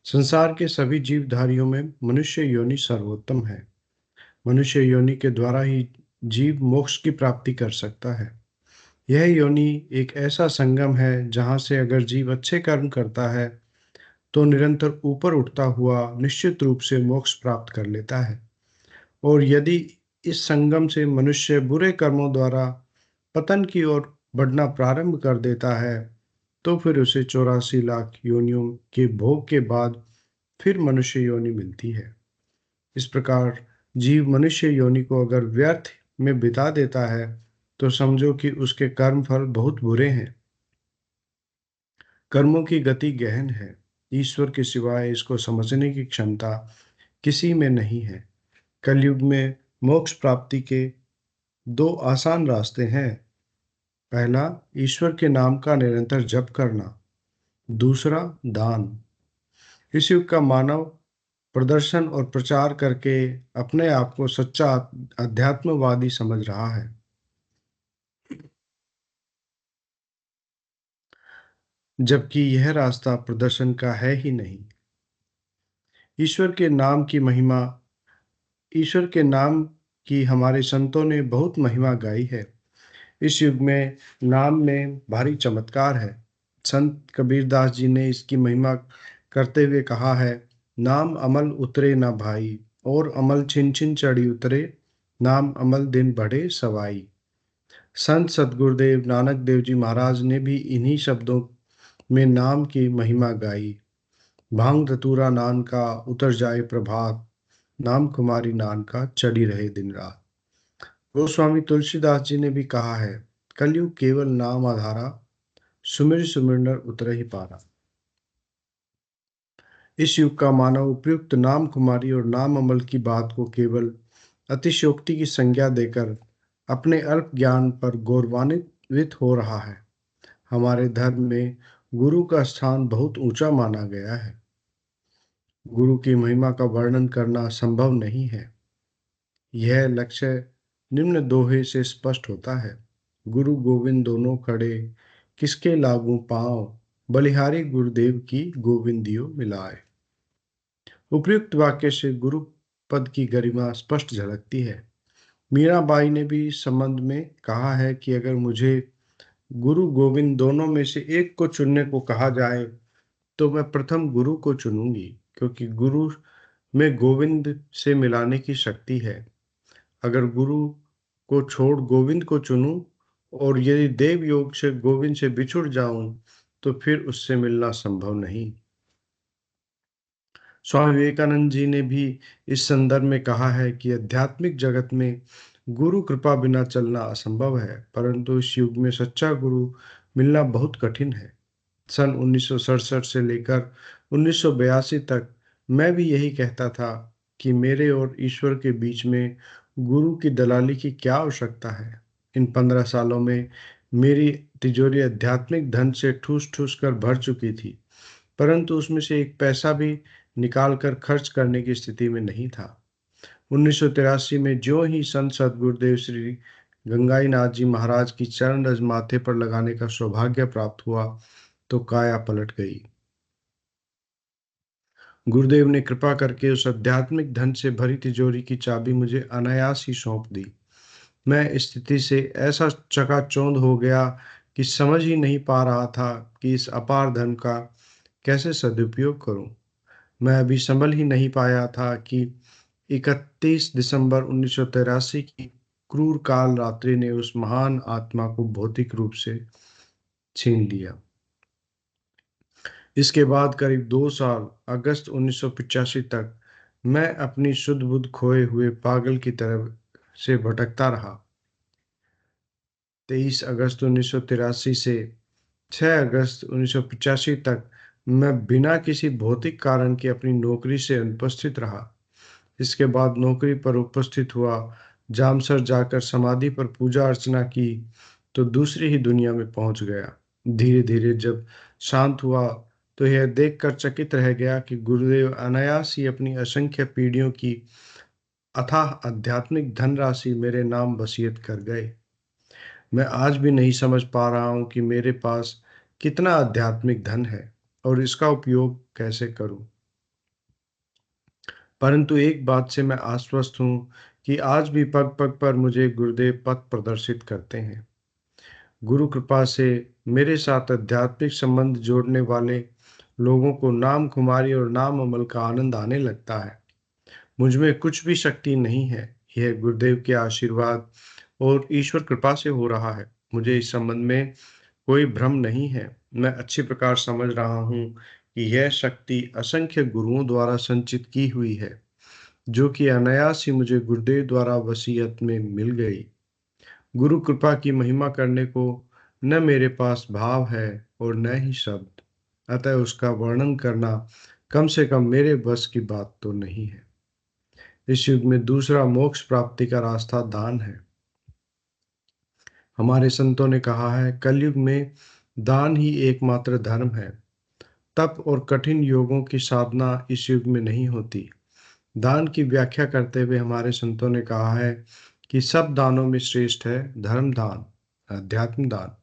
संसार के सभी जीवधारियों में मनुष्य योनि सर्वोत्तम है। मनुष्य योनि के द्वारा ही जीव मोक्ष की प्राप्ति कर सकता है। यह योनि एक ऐसा संगम है जहाँ से अगर जीव अच्छे कर्म करता है तो निरंतर ऊपर उठता हुआ निश्चित रूप से मोक्ष प्राप्त कर लेता है। और यदि इस संगम से मनुष्य बुरे कर्मों द्वारा पतन की ओर बढ़ना प्रारंभ कर देता है तो फिर उसे 84 लाख योनियों के भोग के बाद फिर मनुष्य योनि मिलती है। इस प्रकार जीव मनुष्य योनि को अगर व्यर्थ में बिता देता है तो समझो कि उसके कर्म फल बहुत बुरे हैं। कर्मों की गति गहन है। ईश्वर के सिवाय इसको समझने की क्षमता किसी में नहीं है। कलयुग में मोक्ष प्राप्ति के दो आसान रास्ते हैं। पहला, ईश्वर के नाम का निरंतर जप करना। दूसरा, दान। इस युग का मानव प्रदर्शन और प्रचार करके अपने आप को सच्चा अध्यात्मवादी समझ रहा है, जबकि यह रास्ता प्रदर्शन का है ही नहीं। ईश्वर के नाम की महिमा ईश्वर के नाम की हमारे संतों ने बहुत महिमा गाई है। इस युग में नाम में भारी चमत्कार है। संत कबीरदास जी ने इसकी महिमा करते हुए कहा है, नाम अमल उतरे ना भाई, और अमल छिन छिन चढ़ी उतरे, नाम अमल दिन बढ़े सवाई। संत सदगुरुदेव नानक देव जी महाराज ने भी इन्हीं शब्दों में नाम की महिमा गाई। भांग धतूरा नान का उतर जाए प्रभात, नाम कुमारी नान का चढ़ी रहे दिन रात। गोस्वामी तुलसीदास जी ने भी कहा है, कलयुग केवल नाम आधारा, सुमिर सुमिर नर उतर ही पारा। इस युग का मानव उपयुक्त नाम कुमारी और नाम अमल की बात को केवल अतिशयोक्ति की संज्ञा देकर अपने अल्प ज्ञान पर गौरवान्वित हो रहा है। हमारे धर्म में गुरु का स्थान बहुत ऊंचा माना गया है। गुरु की महिमा का वर्णन करना संभव नहीं है। यह लक्ष्य निम्न दोहे से स्पष्ट होता है। गुरु गोविंद दोनों खड़े, किसके लागू पांव, बलिहारी गुरुदेव की गोविंदियो मिलाए। उपयुक्त वाक्य से गुरु पद की गरिमा स्पष्ट झलकती है। मीराबाई ने भी इस संबंध में कहा है कि अगर मुझे गुरु गोविंद दोनों में से एक को चुनने को कहा जाए तो मैं प्रथम गुरु को चुनूंगी, क्योंकि गुरु में गोविंद से मिलाने की शक्ति है। अगर गुरु को छोड़ गोविंद को चुनूं और यदि देव योग से गोविंद से बिछुड़ जाऊं तो फिर उससे मिलना संभव नहीं। स्वामी विवेकानंद जी ने भी इस संदर्भ में कहा है कि आध्यात्मिक जगत में गुरु कृपा बिना चलना असंभव है, परंतु इस युग में सच्चा गुरु मिलना बहुत कठिन है। सन 1967 से लेकर 1982 तक मैं भी यही कहता था कि मेरे और ईश्वर के बीच में गुरु की दलाली की क्या आवश्यकता है। इन 15 सालों में मेरी तिजोरी आध्यात्मिक धन से ठूस ठूस कर भर चुकी थी, परंतु उसमें से एक पैसा भी निकाल कर खर्च करने की स्थिति में नहीं था। 1983 में जो ही संत सदगुरुदेव श्री गंगाई नाथ जी महाराज की चरण रज माथे पर लगाने का सौभाग्य प्राप्त हुआ तो काया पलट गई। गुरुदेव ने कृपा करके उस आध्यात्मिक धन से भरी तिजोरी की चाबी मुझे अनायास ही सौंप दी। मैं इस स्थिति से ऐसा चकाचौंध हो गया कि समझ ही नहीं पा रहा था कि इस अपार धन का कैसे सदुपयोग करूं। मैं अभी संभल ही नहीं पाया था कि 31 दिसंबर 1983 की क्रूर काल रात्रि ने उस महान आत्मा को भौतिक रूप से छीन लिया। इसके बाद करीब 2 साल अगस्त 1985 तक मैं अपनी शुद्ध बुद्ध खोए हुए पागल की तरह से भटकता रहा। 23 अगस्त 1983 से 6 अगस्त 1985 तक मैं बिना किसी भौतिक कारण के अपनी नौकरी से अनुपस्थित रहा। इसके बाद नौकरी पर उपस्थित हुआ, जामसर जाकर समाधि पर पूजा अर्चना की तो दूसरी ही दुनिया में पहुंच गया। धीरे धीरे जब शांत हुआ तो यह देखकर चकित रह गया कि गुरुदेव अनायास ही अपनी असंख्य पीढ़ियों की अथाह आध्यात्मिक धनराशि मेरे नाम वसीयत कर गए। मैं आज भी नहीं समझ पा रहा हूं कि मेरे पास कितना आध्यात्मिक धन है और इसका उपयोग कैसे करूं। परंतु एक बात से मैं आश्वस्त हूँ कि आज भी पग पग पर मुझे गुरुदेव पथ प्रदर्शित करते हैं। गुरु कृपा से मेरे साथ आध्यात्मिक संबंध जोड़ने वाले लोगों को नाम कुमारी और नाम अमल का आनंद आने लगता है। मुझ में कुछ भी शक्ति नहीं है, यह गुरुदेव के आशीर्वाद और ईश्वर कृपा से हो रहा है। मुझे इस संबंध में कोई भ्रम नहीं है। मैं अच्छी प्रकार समझ रहा हूँ कि यह शक्ति असंख्य गुरुओं द्वारा संचित की हुई है, जो कि अनायास ही मुझे गुरुदेव द्वारा वसीयत में मिल गई। गुरु कृपा की महिमा करने को न मेरे पास भाव है और न ही शब्द, अतः उसका वर्णन करना कम से कम मेरे बस की बात तो नहीं है। इस युग में दूसरा मोक्ष प्राप्ति का रास्ता दान है। हमारे संतों ने कहा है, कलयुग में दान ही एकमात्र धर्म है। तप और कठिन योगों की साधना इस युग में नहीं होती। दान की व्याख्या करते हुए हमारे संतों ने कहा है कि सब दानों में श्रेष्ठ है धर्म दान, अध्यात्म दान,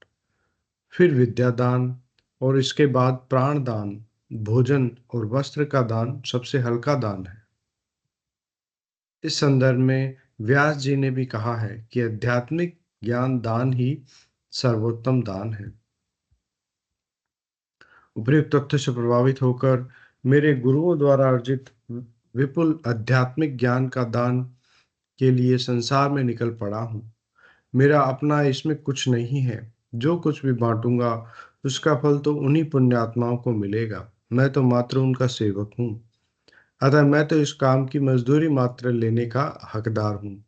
फिर विद्या दान और इसके बाद प्राण दान, भोजन और वस्त्र का दान सबसे हल्का दान है। इस संदर्भ में व्यास जी ने भी कहा है कि आध्यात्मिक ज्ञान दान ही सर्वोत्तम दान है। उपयुक्त तथ्य से प्रभावित होकर मेरे गुरुओं द्वारा अर्जित विपुल आध्यात्मिक ज्ञान का दान के लिए संसार में निकल पड़ा हूँ। मेरा अपना इसमें कुछ नहीं है। जो कुछ भी बांटूंगा उसका फल तो उन्हीं पुण्यात्माओं को मिलेगा। मैं तो मात्र उनका सेवक हूँ, अतः मैं तो इस काम की मजदूरी मात्र लेने का हकदार हूँ।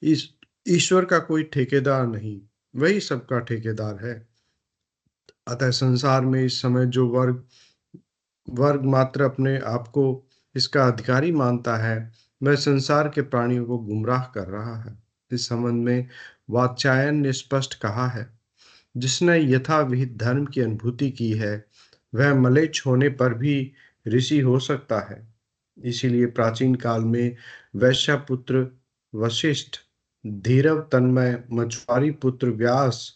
इस ईश्वर का कोई ठेकेदार नहीं, वही सबका ठेकेदार है। अतः संसार में इस समय जो वर्ग वर्ग मात्र अपने आप को इसका अधिकारी मानता है, वह संसार के प्राणियों को गुमराह कर रहा है। इस संबंध में वात्स्यायन ने स्पष्ट कहा है, जिसने यथाविहित धर्म की अनुभूति की है वह मलेच्छ होने पर भी ऋषि हो सकता है। इसीलिए प्राचीन काल में वैश्यपुत्र वशिष्ठ, धीरव तन्मय मछुआरी पुत्र व्यास,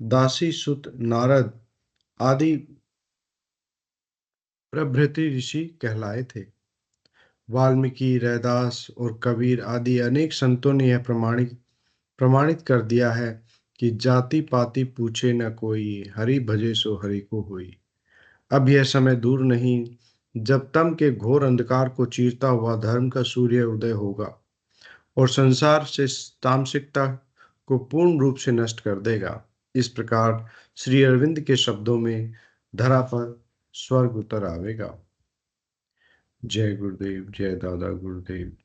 दासी सुत नारद आदि प्रभृति ऋषि कहलाए थे। वाल्मीकि, रैदास और कबीर आदि अनेक संतों ने यह प्रमाणित कर दिया है कि जाति पाति पूछे न कोई, हरि भजे सो हरि को होई। अब यह समय दूर नहीं जब तम के घोर अंधकार को चीरता हुआ धर्म का सूर्य उदय होगा और संसार से तामसिकता को पूर्ण रूप से नष्ट कर देगा। इस प्रकार श्री अरविंद के शब्दों में धरा पर स्वर्ग उतर आवेगा। जय गुरुदेव, जय दादा गुरुदेव।